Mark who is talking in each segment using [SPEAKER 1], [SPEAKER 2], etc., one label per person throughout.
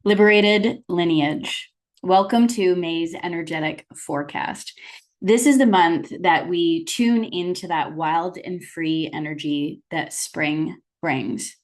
[SPEAKER 1] Liberated Lineage. Welcome to May's energetic forecast. This is the month that we tune into that wild and free energy that spring brings.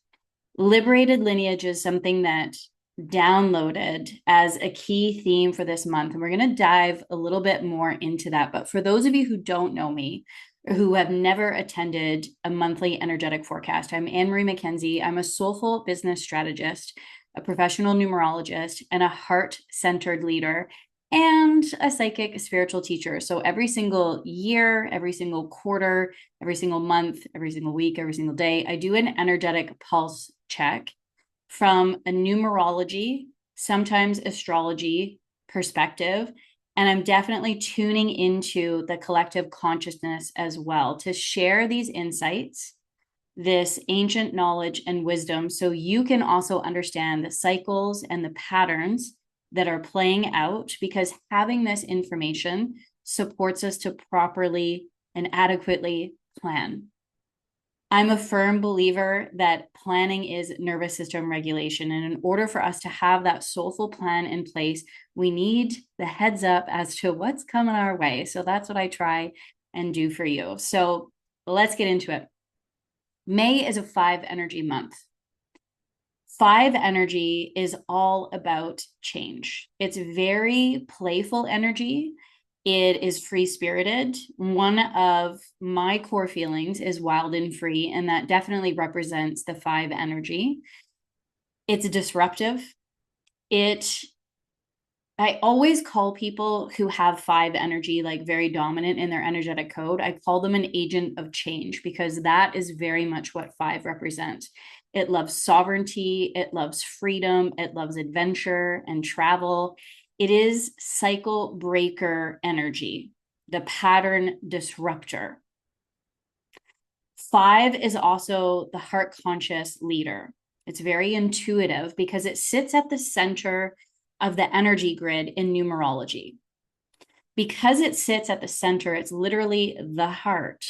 [SPEAKER 1] Liberated Lineage is something that downloaded as a key theme for this month. And we're going to dive a little bit more into that. But for those of you who don't know me, or who have never attended a monthly energetic forecast, I'm Anne Marie McKenzie. I'm a soulful business strategist, a professional numerologist, and a heart centered leader, and a psychic spiritual teacher. So every single year, every single quarter, every single month, every single week, every single day, I do an energetic pulse check from a numerology, sometimes astrology perspective. And I'm definitely tuning into the collective consciousness as well to share these insights, this ancient knowledge and wisdom, so you can also understand the cycles and the patterns that are playing out, because having this information supports us to properly and adequately plan. I'm a firm believer that planning is nervous system regulation. And in order for us to have that soulful plan in place, we need the heads up as to what's coming our way. So that's what I try and do for you. So let's get into it. May is a 5 energy month. 5 energy is all about change. It's very playful energy. It is free spirited. One of my core feelings is wild and free, and that definitely represents the 5 energy. It's disruptive. I always call people who have 5 energy, like very dominant in their energetic code, I call them an agent of change, because that is very much what 5 represents. It loves sovereignty, it loves freedom, it loves adventure and travel. It is cycle breaker energy, the pattern disruptor. 5 is also the heart conscious leader. It's very intuitive because it sits at the center of the energy grid in numerology. Because it sits at the center, it's literally the heart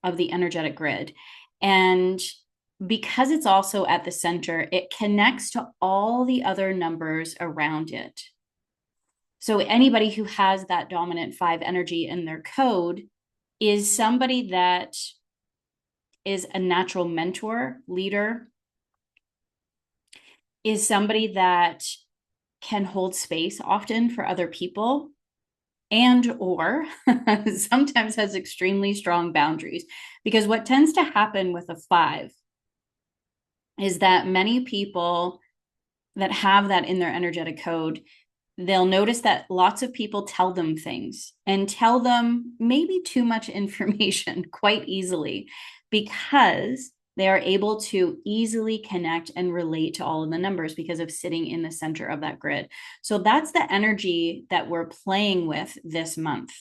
[SPEAKER 1] of the energetic grid. And because it's also at the center, it connects to all the other numbers around it. So anybody who has that dominant 5 energy in their code is somebody that is a natural mentor, leader, is somebody that can hold space often for other people, and or sometimes has extremely strong boundaries. Because what tends to happen with a 5 is that many people that have that in their energetic code, they'll notice that lots of people tell them things and tell them maybe too much information quite easily, because they are able to easily connect and relate to all of the numbers because of sitting in the center of that grid. So that's the energy that we're playing with this month.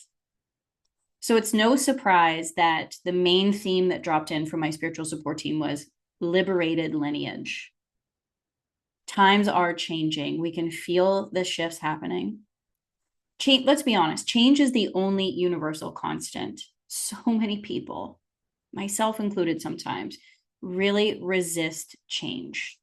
[SPEAKER 1] So it's no surprise that the main theme that dropped in from my spiritual support team was liberated lineage. Times are changing. We can feel the shifts happening. Let's be honest, change is the only universal constant. So many people, myself included sometimes, really resist change.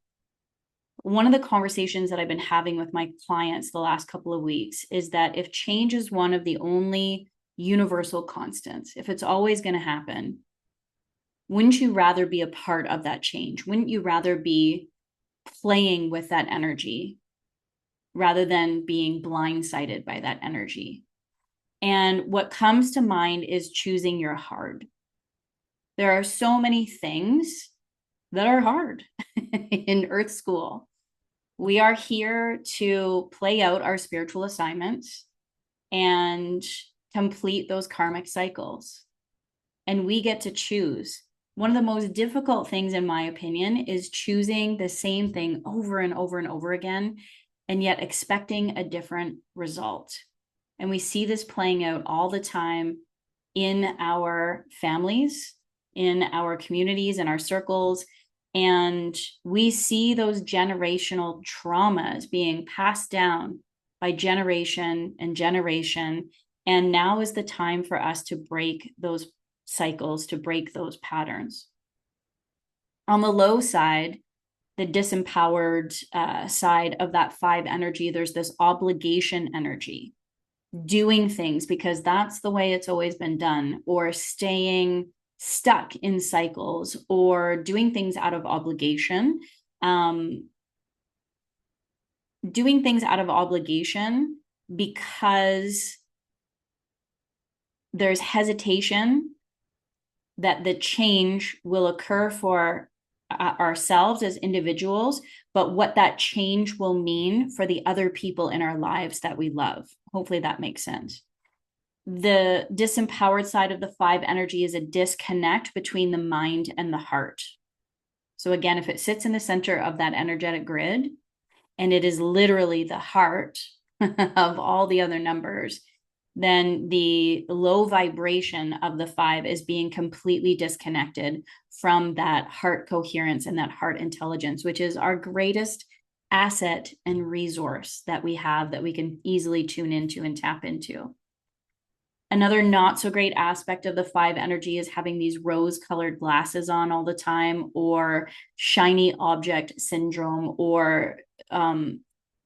[SPEAKER 1] One of the conversations that I've been having with my clients the last couple of weeks is that if change is one of the only universal constants, if it's always going to happen, wouldn't you rather be a part of that change? Wouldn't you rather be playing with that energy rather than being blindsided by that energy? And what comes to mind is choosing your heart. There are so many things that are hard in Earth School. We are here to play out our spiritual assignments and complete those karmic cycles. And we get to choose. One of the most difficult things, in my opinion, is choosing the same thing over and over and over again, and yet expecting a different result. And we see this playing out all the time in our families, in our communities, in our circles. And we see those generational traumas being passed down by generation and generation. And now is the time for us to break those cycles, to break those patterns. On the low side, the disempowered side of that 5 energy, there's this obligation energy, doing things because that's the way it's always been done, or staying stuck in cycles, or doing things out of obligation. Doing things out of obligation because there's hesitation that the change will occur for ourselves as individuals, but what that change will mean for the other people in our lives that we love. Hopefully that makes sense. The disempowered side of the 5 energy is a disconnect between the mind and the heart. So again, if it sits in the center of that energetic grid, and it is literally the heart of all the other numbers, then the low vibration of the 5 is being completely disconnected from that heart coherence and that heart intelligence, which is our greatest asset and resource that we have that we can easily tune into and tap into. Another not so great aspect of the 5 energy is having these rose-colored glasses on all the time, or shiny object syndrome, or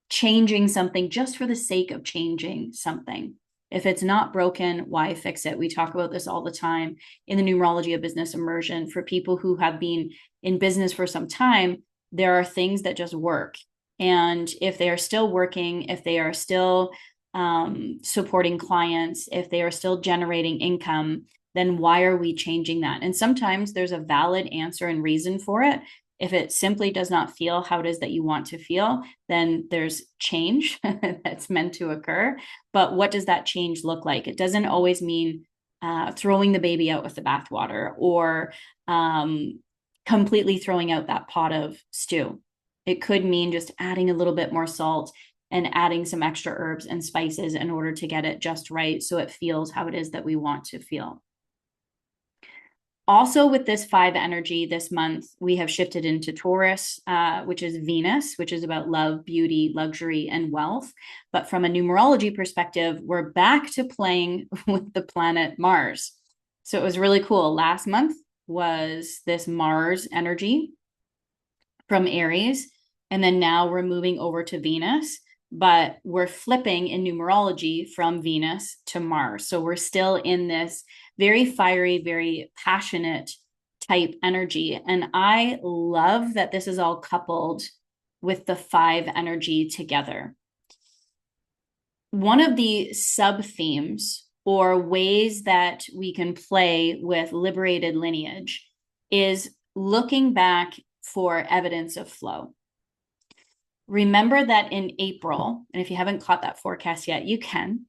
[SPEAKER 1] changing something just for the sake of changing something. If it's not broken, why fix it? We talk about this all the time in the numerology of business immersion. For people who have been in business for some time, there are things that just work. And if they are still working, if they are still supporting clients, if they are still generating income, then why are we changing that? And sometimes there's a valid answer and reason for it. If it simply does not feel how it is that you want to feel, then there's change that's meant to occur. But what does that change look like? It doesn't always mean throwing the baby out with the bathwater, or completely throwing out that pot of stew. It could mean just adding a little bit more salt and adding some extra herbs and spices in order to get it just right so it feels how it is that we want to feel. Also, with this 5 energy this month, we have shifted into Taurus, which is Venus, which is about love, beauty, luxury, and wealth. But from a numerology perspective, we're back to playing with the planet Mars. So it was really cool. Last month was this Mars energy from Aries, and then now we're moving over to Venus, but we're flipping in numerology from Venus to Mars. So we're still in this very fiery, very passionate type energy. And I love that this is all coupled with the 5 energy together. One of the sub themes or ways that we can play with liberated lineage is looking back for evidence of flow. Remember that in April, and if you haven't caught that forecast yet, you can.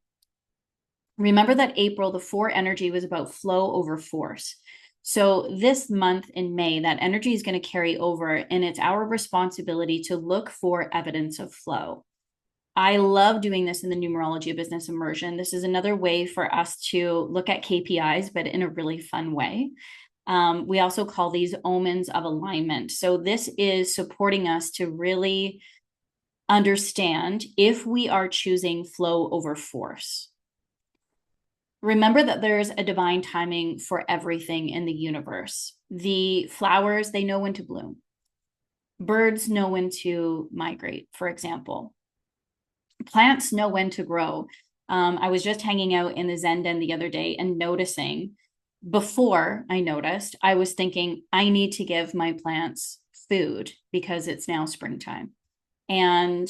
[SPEAKER 1] Remember that April, the 4 energy was about flow over force. So this month in May, that energy is going to carry over, and it's our responsibility to look for evidence of flow. I love doing this in the numerology of business immersion. This is another way for us to look at KPIs, but in a really fun way. We also call these omens of alignment. So this is supporting us to really understand if we are choosing flow over force. Remember that there's a divine timing for everything in the universe. The flowers, they know when to bloom. Birds know when to migrate, for example. Plants know when to grow. I was just hanging out in the Zen Den the other day and noticing, before I noticed, I was thinking, I need to give my plants food because it's now springtime. And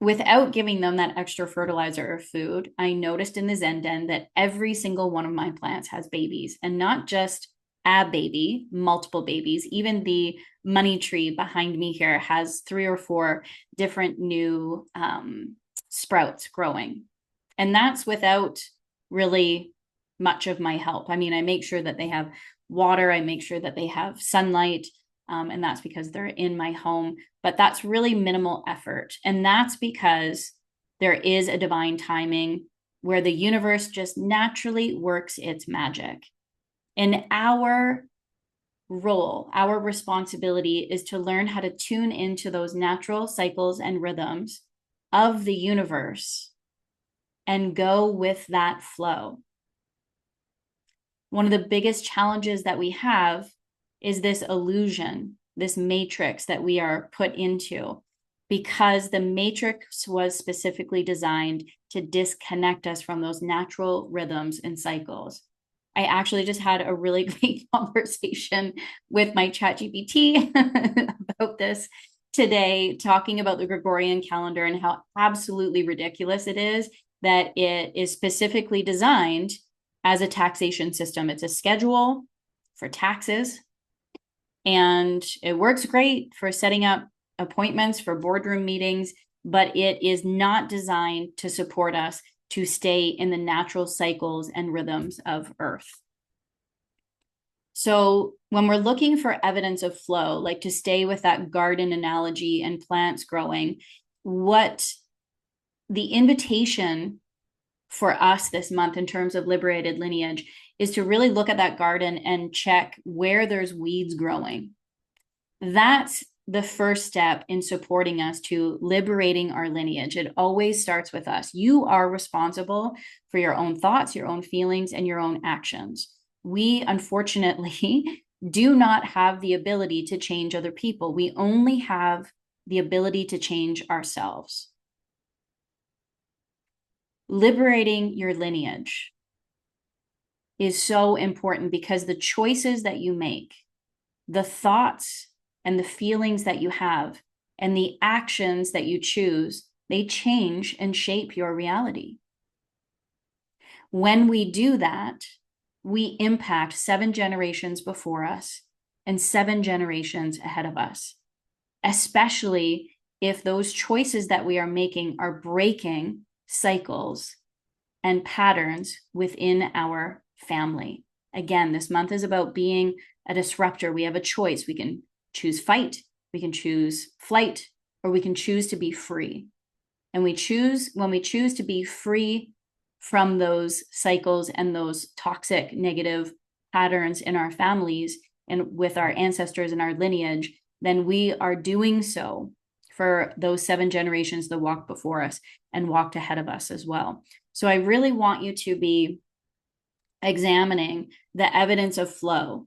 [SPEAKER 1] without giving them that extra fertilizer or food, I noticed in the Zen Den that every single one of my plants has babies, and not just a baby, multiple babies. Even the money tree behind me here has 3 or 4 different new sprouts growing. And that's without really much of my help. I mean, I make sure that they have water, I make sure that they have sunlight, and that's because they're in my home. But that's really minimal effort. And that's because there is a divine timing where the universe just naturally works its magic. And our role, our responsibility is to learn how to tune into those natural cycles and rhythms of the universe and go with that flow. One of the biggest challenges that we have is this illusion this matrix that we are put into, because the matrix was specifically designed to disconnect us from those natural rhythms and cycles. I actually just had a really great conversation with my ChatGPT about this today, talking about the Gregorian calendar and how absolutely ridiculous it is that it is specifically designed as a taxation system. It's a schedule for taxes, and it works great for setting up appointments for boardroom meetings, but it is not designed to support us to stay in the natural cycles and rhythms of Earth. So when we're looking for evidence of flow, like to stay with that garden analogy and plants growing, what the invitation for us this month in terms of liberated lineage is to really look at that garden and check where there's weeds growing. That's the first step in supporting us to liberating our lineage. It always starts with us. You are responsible for your own thoughts, your own feelings, and your own actions. We, unfortunately, do not have the ability to change other people. We only have the ability to change ourselves. Liberating your lineage is so important because the choices that you make, the thoughts and the feelings that you have, and the actions that you choose, they change and shape your reality. When we do that, we impact 7 generations before us and 7 generations ahead of us, especially if those choices that we are making are breaking cycles and patterns within our family. Again, this month is about being a disruptor. We have a choice. We can choose fight, we can choose flight, or we can choose to be free. And when we choose to be free from those cycles and those toxic negative patterns in our families and with our ancestors and our lineage, then we are doing so for those 7 generations that walked before us and walked ahead of us as well. So I really want you to be examining the evidence of flow.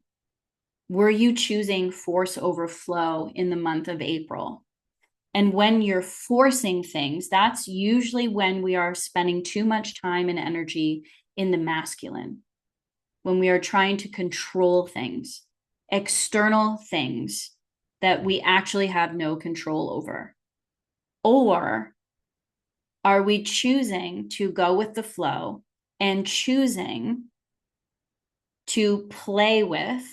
[SPEAKER 1] Were you choosing force over flow in the month of April? And when you're forcing things, that's usually when we are spending too much time and energy in the masculine, when we are trying to control things, external things that we actually have no control over. Or are we choosing to go with the flow and choosing to play with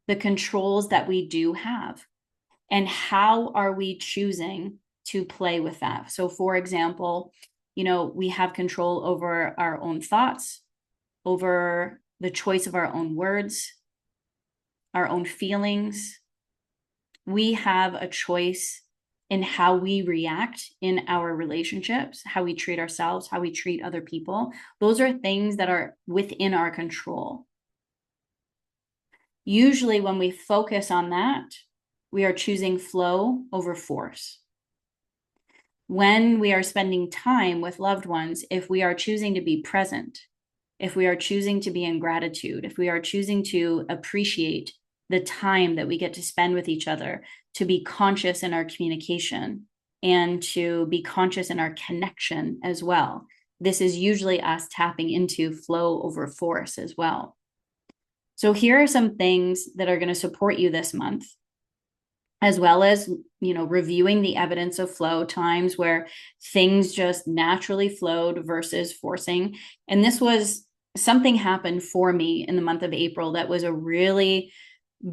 [SPEAKER 1] the controls that we do have? And how are we choosing to play with that? So for example, we have control over our own thoughts, over the choice of our own words, our own feelings. We have a choice in how we react in our relationships, how we treat ourselves, how we treat other people. Those are things that are within our control. Usually when we focus on that, we are choosing flow over force. When we are spending time with loved ones, if we are choosing to be present, if we are choosing to be in gratitude, if we are choosing to appreciate the time that we get to spend with each other, to be conscious in our communication and to be conscious in our connection as well. This is usually us tapping into flow over force as well. So here are some things that are going to support you this month, as well as, reviewing the evidence of flow, times where things just naturally flowed versus forcing. And this was something happened for me in the month of April that was a really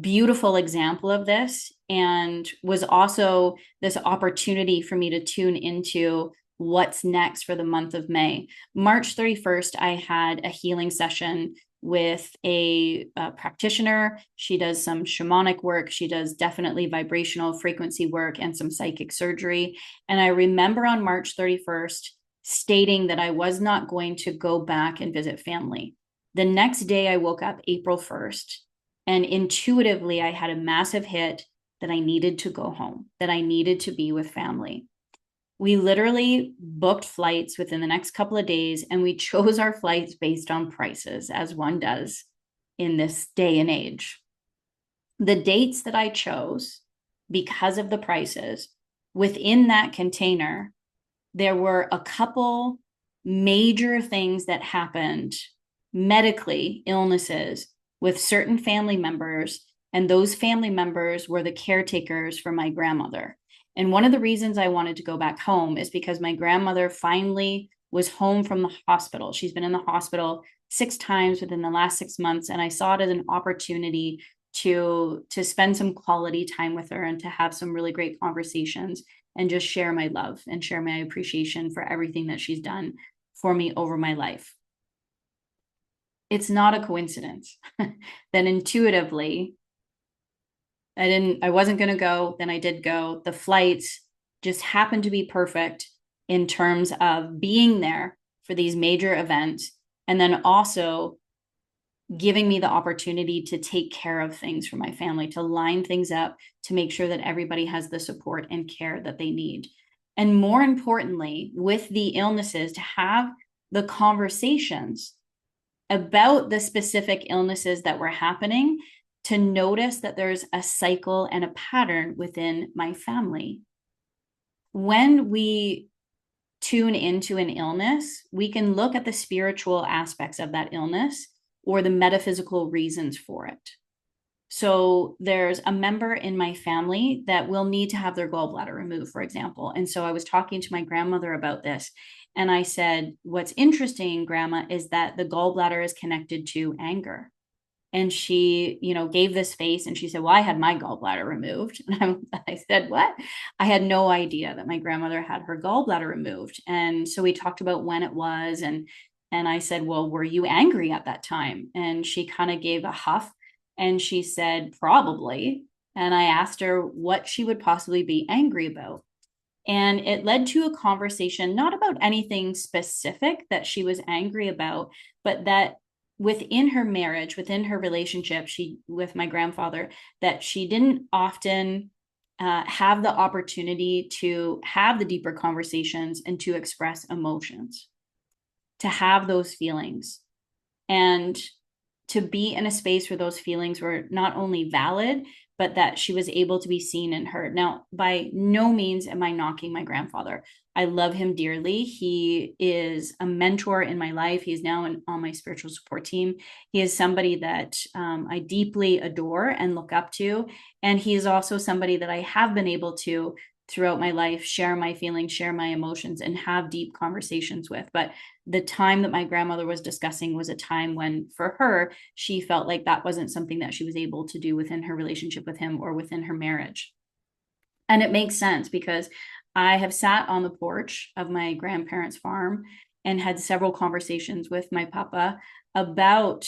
[SPEAKER 1] beautiful example of this, and was also this opportunity for me to tune into what's next for the month of May. March 31st, I had a healing session with a practitioner. She does some shamanic work. She does definitely vibrational frequency work and some psychic surgery. And I remember on March 31st stating that I was not going to go back and visit family. The next day I woke up April 1st, and intuitively I had a massive hit that I needed to go home, that I needed to be with family. We literally booked flights within the next couple of days, and we chose our flights based on prices, as one does in this day and age. The dates that I chose because of the prices. Within that container, there were a couple major things that happened medically, illnesses with certain family members, and those family members were the caretakers for my grandmother. And one of the reasons I wanted to go back home is because my grandmother finally was home from the hospital. She's been in the hospital 6 times within the last 6 months, and I saw it as an opportunity to spend some quality time with her and to have some really great conversations and just share my love and share my appreciation for everything that she's done for me over my life. It's not a coincidence that intuitively I wasn't going to go, then I did go. The flights just happened to be perfect in terms of being there for these major events, and then also giving me the opportunity to take care of things for my family, to line things up, to make sure that everybody has the support and care that they need. And more importantly, with the illnesses, to have the conversations about the specific illnesses that were happening, to notice that there's a cycle and a pattern within my family. When we tune into an illness, we can look at the spiritual aspects of that illness or the metaphysical reasons for it. So there's a member in my family that will need to have their gallbladder removed, for example. And so I was talking to my grandmother about this. And I said, what's interesting, Grandma, is that the gallbladder is connected to anger. And she, gave this face and she said, well, I had my gallbladder removed. And I said, what? I had no idea that my grandmother had her gallbladder removed. And so we talked about when it was. And I said, well, were you angry at that time? And she kind of gave a huff and she said, probably. And I asked her what she would possibly be angry about. And it led to a conversation, not about anything specific that she was angry about, but that within her marriage, within her relationship with my grandfather, that she didn't often have the opportunity to have the deeper conversations and to express emotions, to have those feelings, and to be in a space where those feelings were not only valid, but that she was able to be seen and heard. Now, by no means am I knocking my grandfather. I love him dearly. He is a mentor in my life. He is now on my spiritual support team. He is somebody that I deeply adore and look up to. And he is also somebody that I have been able to, throughout my life, share my feelings, share my emotions, and have deep conversations with. But the time that my grandmother was discussing was a time when, for her, she felt like that wasn't something that she was able to do within her relationship with him or within her marriage. And it makes sense because I have sat on the porch of my grandparents' farm and had several conversations with my papa about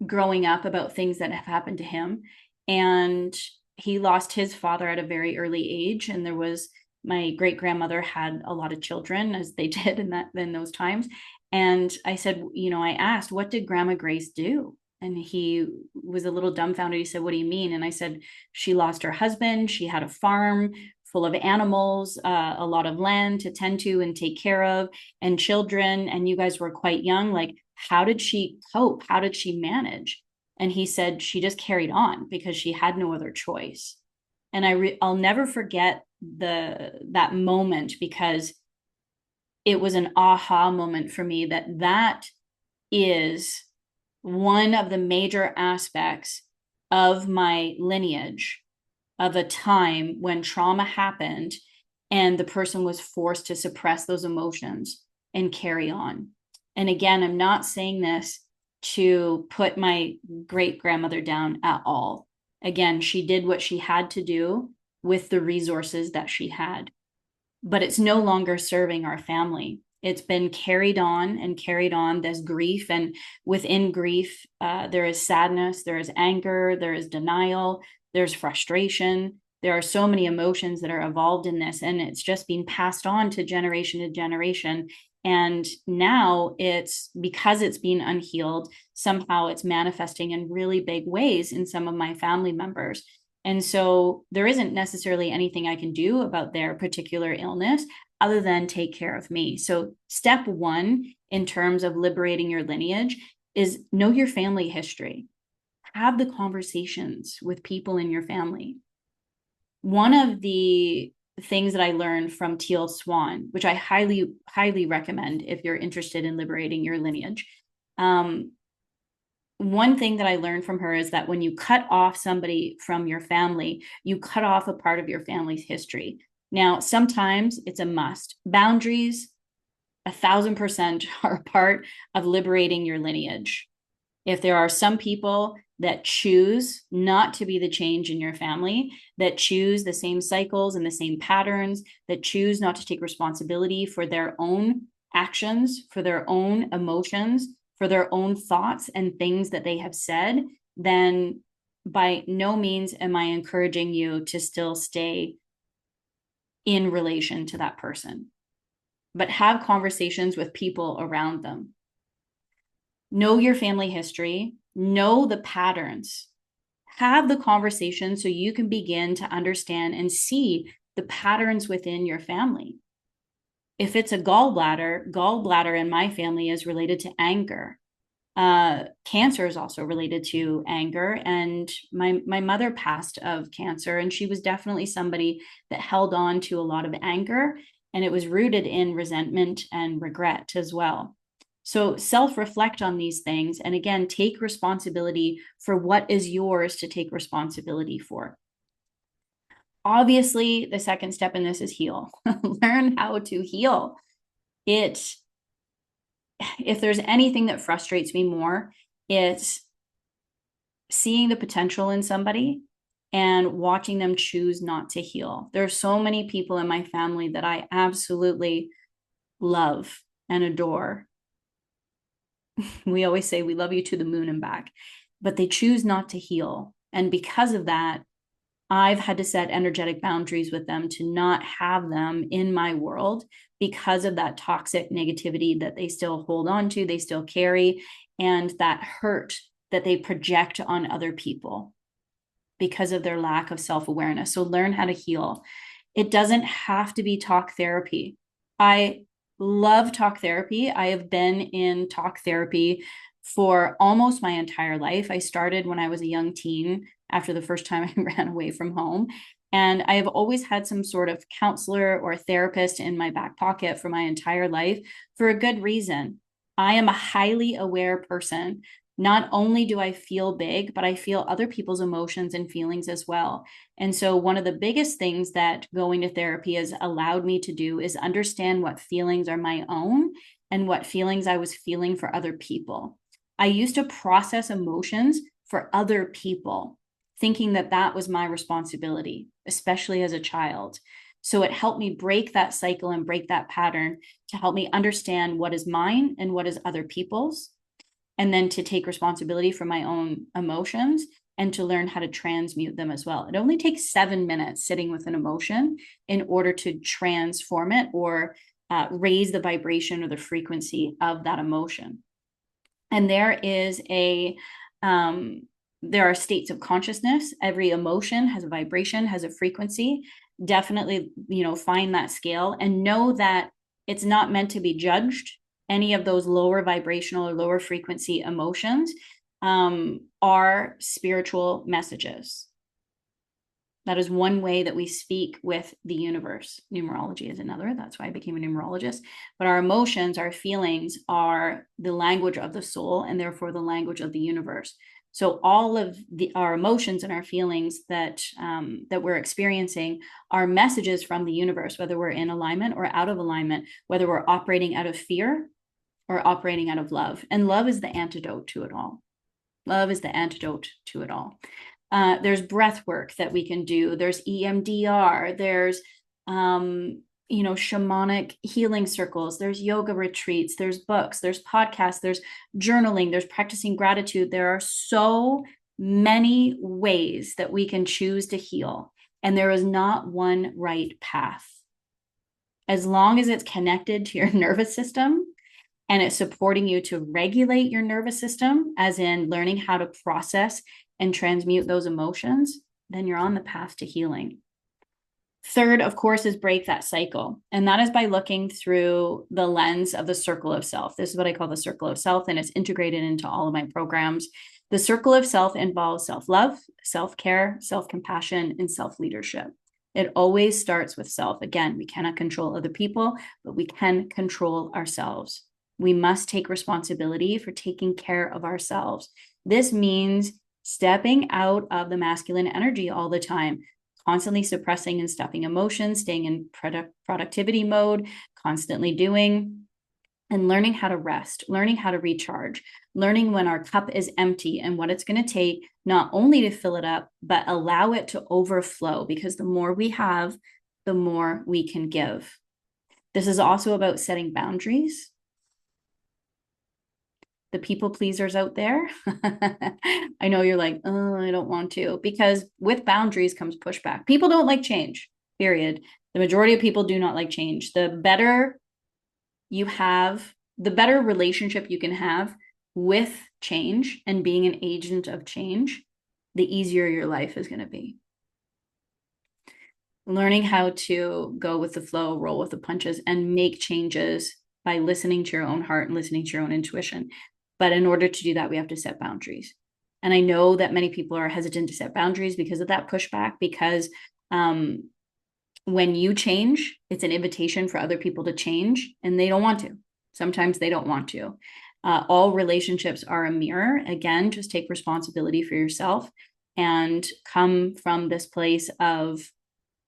[SPEAKER 1] growing up, about things that have happened to him. And he lost his father at a very early age. And there was, my great grandmother had a lot of children, as they did in those times. And I said, I asked, what did Grandma Grace do? And he was a little dumbfounded. He said, what do you mean? And I said, she lost her husband. She had a farm full of animals, a lot of land to tend to and take care of, and children. And you guys were quite young. Like, how did she cope? How did she manage? And he said she just carried on because she had no other choice. And I'll never forget that moment, because it was an aha moment for me that is one of the major aspects of my lineage, of a time when trauma happened and the person was forced to suppress those emotions and carry on. And again, I'm not saying this to put my great grandmother down at all. Again, she did what she had to do with the resources that she had, but it's no longer serving our family. It's been carried on and carried on, this grief. And within grief, there is sadness, there is anger, there is denial, there's frustration. There are so many emotions that are involved in this, and it's just being passed on to generation. And now it's, because it's being unhealed, somehow it's manifesting in really big ways in some of my family members. And so there isn't necessarily anything I can do about their particular illness other than take care of me. So step one in terms of liberating your lineage is know your family history. Have the conversations with people in your family. One of the things that I learned from Teal Swan, which I highly, highly recommend if you're interested in liberating your lineage. One thing that I learned from her is that when you cut off somebody from your family, you cut off a part of your family's history. Now, sometimes it's a must. Boundaries, 1,000% are a part of liberating your lineage. If there are some people that choose not to be the change in your family, that choose the same cycles and the same patterns, that choose not to take responsibility for their own actions, for their own emotions, for their own thoughts and things that they have said, then by no means am I encouraging you to still stay in relation to that person, but have conversations with people around them. Know your family history, know the patterns, have the conversation so you can begin to understand and see the patterns within your family. If it's a gallbladder in my family is related to anger. Cancer is also related to anger. And my mother passed of cancer, and she was definitely somebody that held on to a lot of anger, and it was rooted in resentment and regret as well. So self-reflect on these things. And again, take responsibility for what is yours to take responsibility for. Obviously, the second step in this is heal. Learn how to heal. If there's anything that frustrates me more, it's seeing the potential in somebody and watching them choose not to heal. There are so many people in my family that I absolutely love and adore. We always say we love you to the moon and back, but they choose not to heal. And because of that, I've had to set energetic boundaries with them to not have them in my world because of that toxic negativity that they still hold on to, they still carry, and that hurt that they project on other people because of their lack of self-awareness. So learn how to heal. It doesn't have to be talk therapy. I love talk therapy. I have been in talk therapy for almost my entire life. I started when I was a young teen after the first time I ran away from home. And I have always had some sort of counselor or therapist in my back pocket for my entire life for a good reason. I am a highly aware person. Not only do I feel big, but I feel other people's emotions and feelings as well. And so, one of the biggest things that going to therapy has allowed me to do is understand what feelings are my own and what feelings I was feeling for other people. I used to process emotions for other people, thinking that that was my responsibility, especially as a child. So, it helped me break that cycle and break that pattern to help me understand what is mine and what is other people's, and then to take responsibility for my own emotions and to learn how to transmute them as well. It only takes 7 minutes sitting with an emotion in order to transform it or raise the vibration or the frequency of that emotion. And there are states of consciousness. Every emotion has a vibration, has a frequency. Definitely, find that scale and know that it's not meant to be judged. Any of those lower vibrational or lower frequency emotions are spiritual messages. That is one way that we speak with the universe. Numerology is another. That's why I became a numerologist. But our emotions, our feelings are the language of the soul and therefore the language of the universe. So all of our emotions and our feelings that we're experiencing are messages from the universe, whether we're in alignment or out of alignment, whether we're operating out of fear or operating out of love. And love is the antidote to it all. Love is the antidote to it all. There's breath work that we can do. There's EMDR. There's, shamanic healing circles. There's yoga retreats. There's books. There's podcasts. There's journaling. There's practicing gratitude. There are so many ways that we can choose to heal. And there is not one right path. As long as it's connected to your nervous system and it's supporting you to regulate your nervous system, as in learning how to process and transmute those emotions, then you're on the path to healing. Third, of course, is break that cycle. And that is by looking through the lens of the circle of self. This is what I call the circle of self, and it's integrated into all of my programs. The circle of self involves self-love, self-care, self-compassion, and self-leadership. It always starts with self. Again, we cannot control other people, but we can control ourselves. We must take responsibility for taking care of ourselves. This means stepping out of the masculine energy all the time, constantly suppressing and stuffing emotions, staying in productivity mode, constantly doing, and learning how to rest, learning how to recharge, learning when our cup is empty and what it's going to take not only to fill it up, but allow it to overflow, because the more we have, the more we can give. This is also about setting boundaries. The people pleasers out there, I know you're like, oh, I don't want to, because with boundaries comes pushback. People don't like change, period. The majority of people do not like change. The better you have, the better relationship you can have with change and being an agent of change, the easier your life is going to be. Learning how to go with the flow, roll with the punches, and make changes by listening to your own heart and listening to your own intuition. But in order to do that, we have to set boundaries. And I know that many people are hesitant to set boundaries because of that pushback, because when you change, it's an invitation for other people to change, and they don't want to. Sometimes they don't want to. All relationships are a mirror. Again, just take responsibility for yourself and come from this place of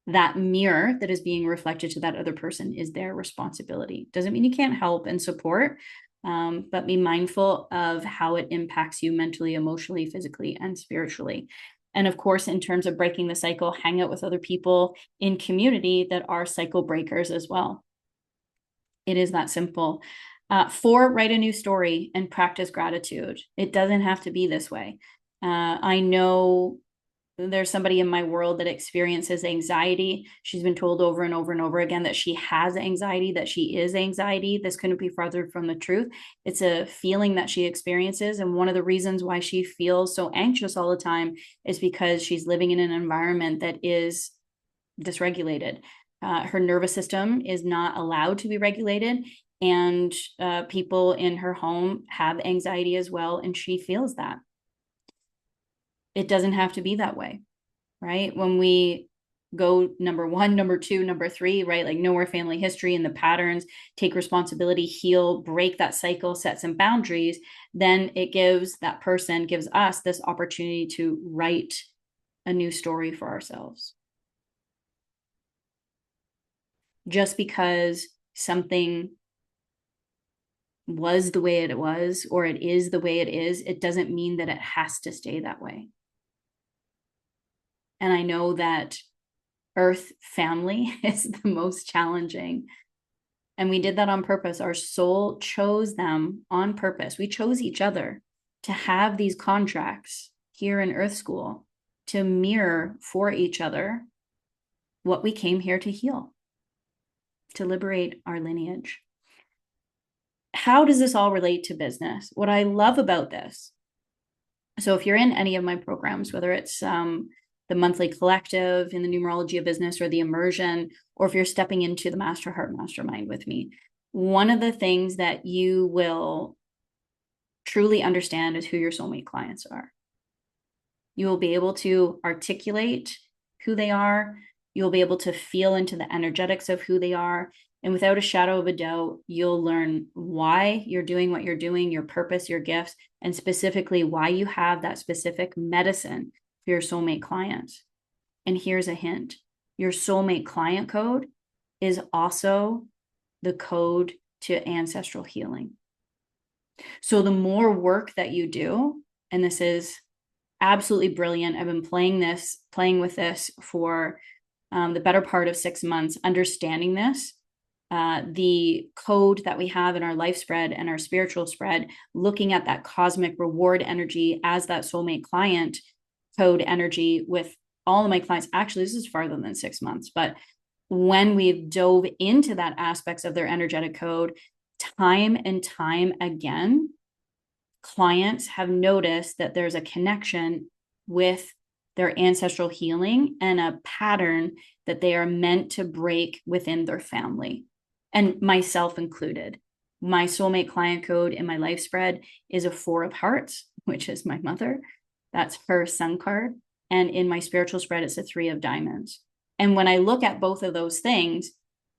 [SPEAKER 1] that mirror that is being reflected to that other person is their responsibility. Doesn't mean you can't help and support, but be mindful of how it impacts you mentally, emotionally, physically, and spiritually. And of course, in terms of breaking the cycle, hang out with other people in community that are cycle breakers as well. It is that simple. 4, write a new story and practice gratitude. It doesn't have to be this way. I know there's somebody in my world that experiences anxiety. She's been told over and over and over again that she has anxiety, that she is anxiety. This couldn't be farther from the truth. It's a feeling that she experiences. And one of the reasons why she feels so anxious all the time is because she's living in an environment that is dysregulated. Her nervous system is not allowed to be regulated. And people in her home have anxiety as well. And she feels that. It doesn't have to be that way, right? When we go number 1, number 2, number 3, right? Like know our family history and the patterns, take responsibility, heal, break that cycle, set some boundaries, then it gives that person, gives us this opportunity to write a new story for ourselves. Just because something was the way it was, or it is the way it is, it doesn't mean that it has to stay that way. And I know that Earth family is the most challenging. And we did that on purpose. Our soul chose them on purpose. We chose each other to have these contracts here in Earth School to mirror for each other what we came here to heal, to liberate our lineage. How does this all relate to business? What I love about this, so if you're in any of my programs, whether it's the monthly collective in the numerology of business or the immersion, or if you're stepping into the Master Heart Mastermind with me, one of the things that you will truly understand is who your soulmate clients are. You will be able to articulate who they are. You'll be able to feel into the energetics of who they are. And without a shadow of a doubt, you'll learn why you're doing what you're doing, your purpose, your gifts, and specifically why you have that specific medicine for your soulmate clients. And here's a hint. Your soulmate client code is also the code to ancestral healing. So the more work that you do, and this is absolutely brilliant. I've been playing with this for the better part of 6 months, understanding this. The code that we have in our life spread and our spiritual spread, looking at that cosmic reward energy as that soulmate client code energy with all of my clients. Actually, this is farther than 6 months, but when we've dove into that aspects of their energetic code, time and time again, clients have noticed that there's a connection with their ancestral healing and a pattern that they are meant to break within their family, and myself included. My soulmate client code in my life spread is a 4 of hearts, which is my mother. That's her sun card. And in my spiritual spread, it's a 3 of diamonds. And when I look at both of those things,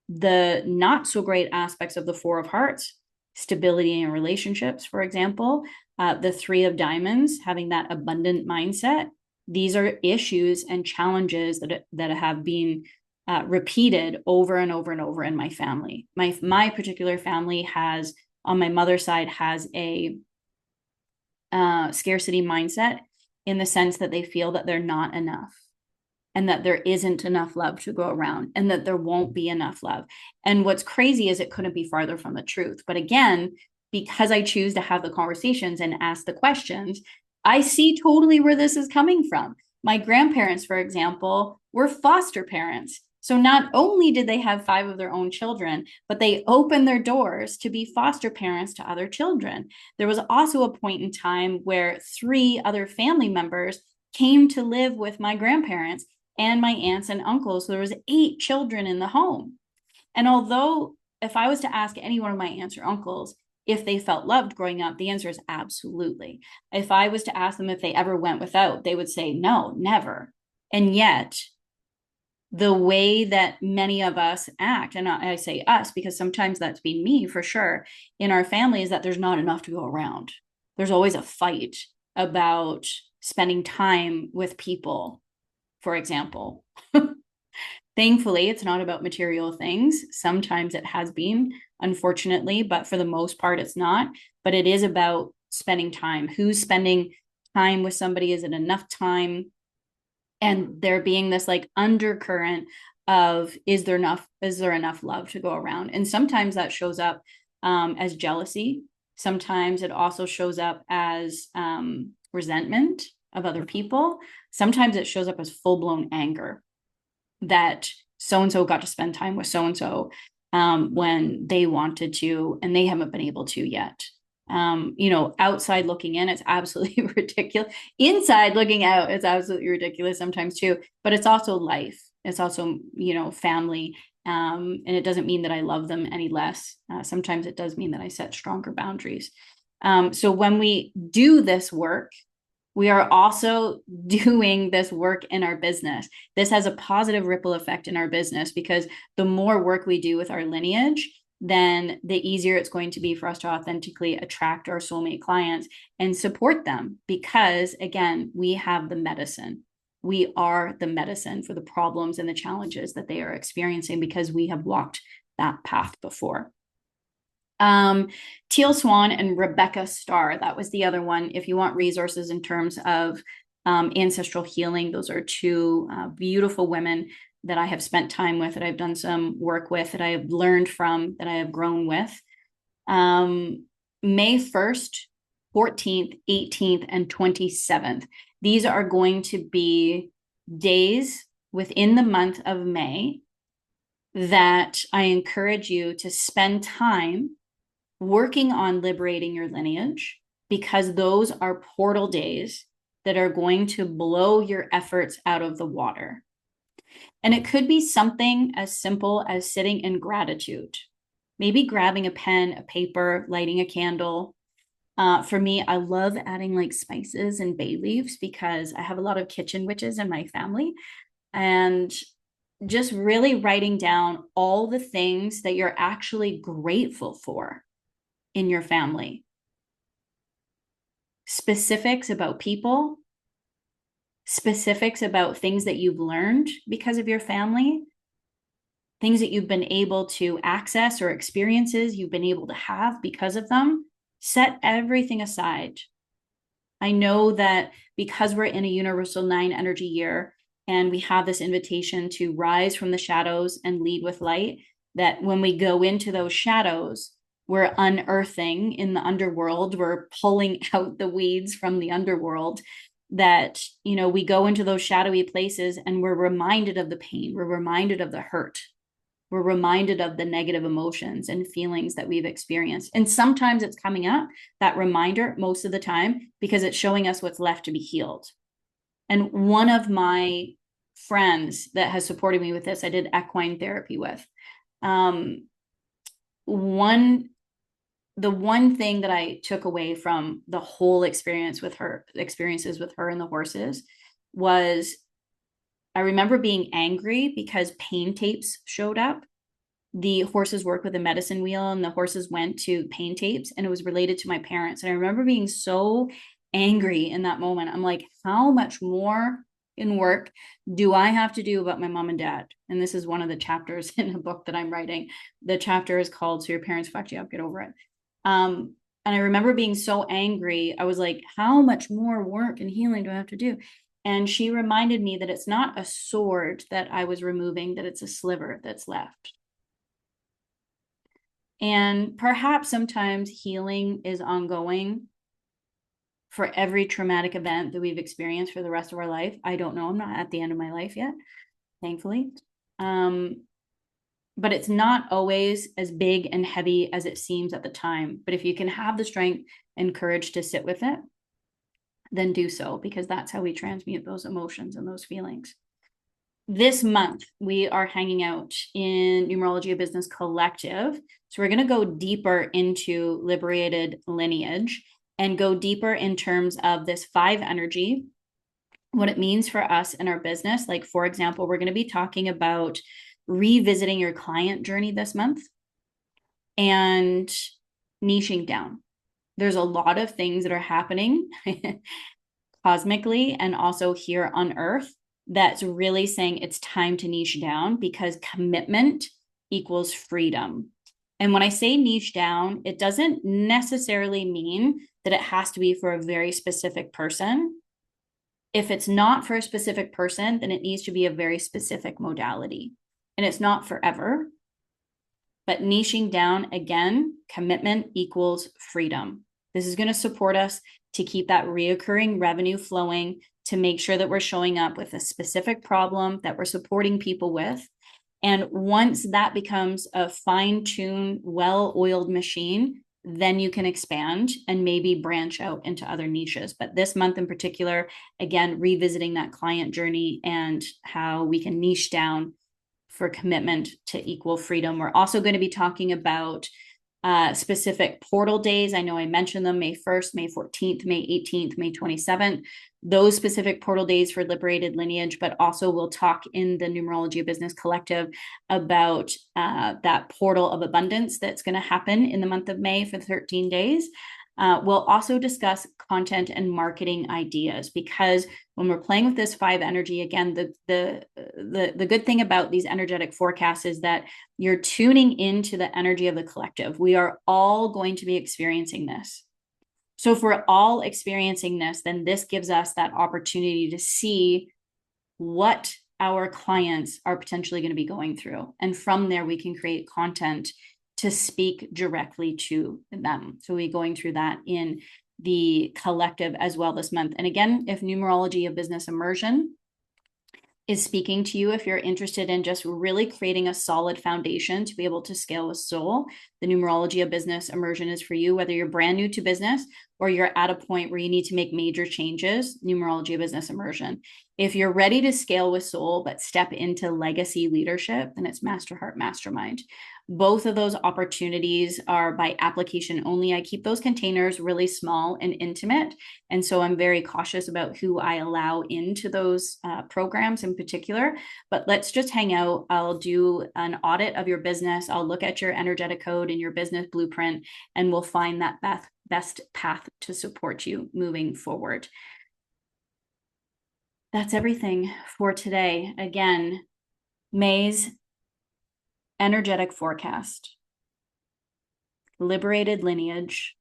[SPEAKER 1] the not so great aspects of the Four of Hearts, stability in relationships, for example, the Three of Diamonds, having that abundant mindset, these are issues and challenges that have been repeated over and over and over in my family. My particular family has, on my mother's side, has a scarcity mindset, in the sense that they feel that they're not enough, and that there isn't enough love to go around, and that there won't be enough love. And what's crazy is it couldn't be farther from the truth. But again, because I choose to have the conversations and ask the questions, I see totally where this is coming from. My grandparents, for example, were foster parents. So not only did they have 5 of their own children, but they opened their doors to be foster parents to other children. There was also a point in time where 3 other family members came to live with my grandparents and my aunts and uncles. So there was 8 children in the home. And although if I was to ask any one of my aunts or uncles if they felt loved growing up, the answer is absolutely. If I was to ask them if they ever went without, they would say no, never. And yet, the way that many of us act, and I say us because sometimes that's been me for sure, in our family, is that there's not enough to go around. There's always a fight about spending time with people, for example. Thankfully, it's not about material things. Sometimes it has been, unfortunately, but for the most part, it's not. But it is about spending time. Who's spending time with somebody? Is it enough time? And there being this like undercurrent of, is there enough love to go around? And sometimes that shows up as jealousy. Sometimes it also shows up as resentment of other people. Sometimes it shows up as full-blown anger that so-and-so got to spend time with so-and-so when they wanted to, and they haven't been able to yet. Outside looking in, it's absolutely ridiculous. Inside looking out, it's absolutely ridiculous sometimes too, but it's also life. It's also, family. And it doesn't mean that I love them any less. Sometimes it does mean that I set stronger boundaries. So when we do this work, we are also doing this work in our business. This has a positive ripple effect in our business, because the more work we do with our lineage, then the easier it's going to be for us to authentically attract our soulmate clients and support them. Because again, we have the medicine. We are the medicine for the problems and the challenges that they are experiencing, because we have walked that path before. Teal Swan and Rebecca Starr, that was the other one. If you want resources in terms of ancestral healing, those are 2 beautiful women that I have spent time with, that I've done some work with, that I have learned from, that I have grown with. May 1st, 14th, 18th, and 27th. These are going to be days within the month of May that I encourage you to spend time working on liberating your lineage, because those are portal days that are going to blow your efforts out of the water. And it could be something as simple as sitting in gratitude, maybe grabbing a pen, a paper, lighting a candle. For me, I love adding like spices and bay leaves, because I have a lot of kitchen witches in my family. And just really writing down all the things that you're actually grateful for in your family. Specifics about people, specifics about things that you've learned because of your family, things that you've been able to access, or experiences you've been able to have because of them. Set everything aside. I know that because we're in a universal 9 energy year, and we have this invitation to rise from the shadows and lead with light, that when we go into those shadows, we're unearthing in the underworld, we're pulling out the weeds from the underworld, that, we go into those shadowy places and we're reminded of the pain, we're reminded of the hurt, we're reminded of the negative emotions and feelings that we've experienced. And sometimes it's coming up, that reminder, most of the time, because it's showing us what's left to be healed. And one of my friends that has supported me with this, I did equine therapy with. The one thing that I took away from the whole experiences with her and the horses, was I remember being angry because pain tapes showed up. The horses work with a medicine wheel, and the horses went to pain tapes, and it was related to my parents. And I remember being so angry in that moment. I'm like, how much more in work do I have to do about my mom and dad? And this is one of the chapters in a book that I'm writing. The chapter is called So Your Parents Fucked You Up, Get Over It. And I remember being so angry. I was like, how much more work and healing do I have to do? And she reminded me that it's not a sword that I was removing, that it's a sliver that's left. And perhaps sometimes healing is ongoing for every traumatic event that we've experienced for the rest of our life. I don't know. I'm not at the end of my life yet, thankfully. But it's not always as big and heavy as it seems at the time. But if you can have the strength and courage to sit with it, then do so, because that's how we transmute those emotions and those feelings. This month, we are hanging out in Numerology of Business Collective. So we're going to go deeper into Liberated Lineage and go deeper in terms of this 5 energy, what it means for us in our business. Like, for example, we're going to be talking about revisiting your client journey this month and niching down. There's a lot of things that are happening cosmically and also here on Earth that's really saying it's time to niche down, because commitment equals freedom. And when I say niche down, it doesn't necessarily mean that it has to be for a very specific person. If it's not for a specific person, then it needs to be a very specific modality. And it's not forever. But niching down, again, commitment equals freedom. This is going to support us to keep that reoccurring revenue flowing, to make sure that we're showing up with a specific problem that we're supporting people with. And once that becomes a fine-tuned, well-oiled machine, then you can expand and maybe branch out into other niches. But this month in particular, again, revisiting that client journey and how we can niche down for commitment to equal freedom. We're also going to be talking about specific portal days. I know I mentioned them: May 1st, May 14th, May 18th, May 27th. Those specific portal days for Liberated Lineage, but also we'll talk in the Numerology of Business Collective about that portal of abundance that's going to happen in the month of May for 13 days. We'll also discuss content and marketing ideas, because when we're playing with this 5 energy, again, the good thing about these energetic forecasts is that you're tuning into the energy of the collective. We are all going to be experiencing this. So if we're all experiencing this, then this gives us that opportunity to see what our clients are potentially going to be going through. And from there, we can create content to speak directly to them. So we're going through that in the collective as well this month. And again, if Numerology of Business Immersion is speaking to you, if you're interested in just really creating a solid foundation to be able to scale with soul, the Numerology of Business Immersion is for you. Whether you're brand new to business or you're at a point where you need to make major changes, Numerology of Business Immersion. If you're ready to scale with soul but step into legacy leadership, then it's Master Heart Mastermind. Both of those opportunities are by application only. I keep those containers really small and intimate. And so I'm very cautious about who I allow into those programs in particular. But let's just hang out. I'll do an audit of your business. I'll look at your energetic code and your business blueprint, and we'll find that best path to support you moving forward. That's everything for today. Again, May's energetic forecast: liberated lineage,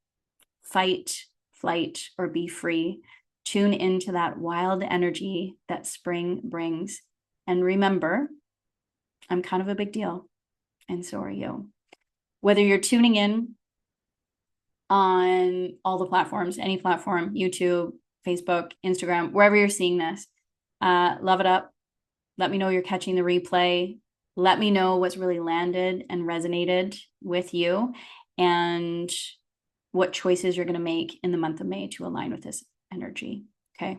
[SPEAKER 1] fight, flight, or be free. Tune into that wild energy that spring brings. And remember, I'm kind of a big deal, and so are you. Whether you're tuning in on all the platforms, any platform, YouTube, Facebook, Instagram, wherever you're seeing this, love it up. Let me know you're catching the replay. Let me know what's really landed and resonated with you, and what choices you're going to make in the month of May to align with this energy. Okay.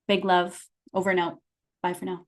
[SPEAKER 1] Big love. Over and out. Bye for now.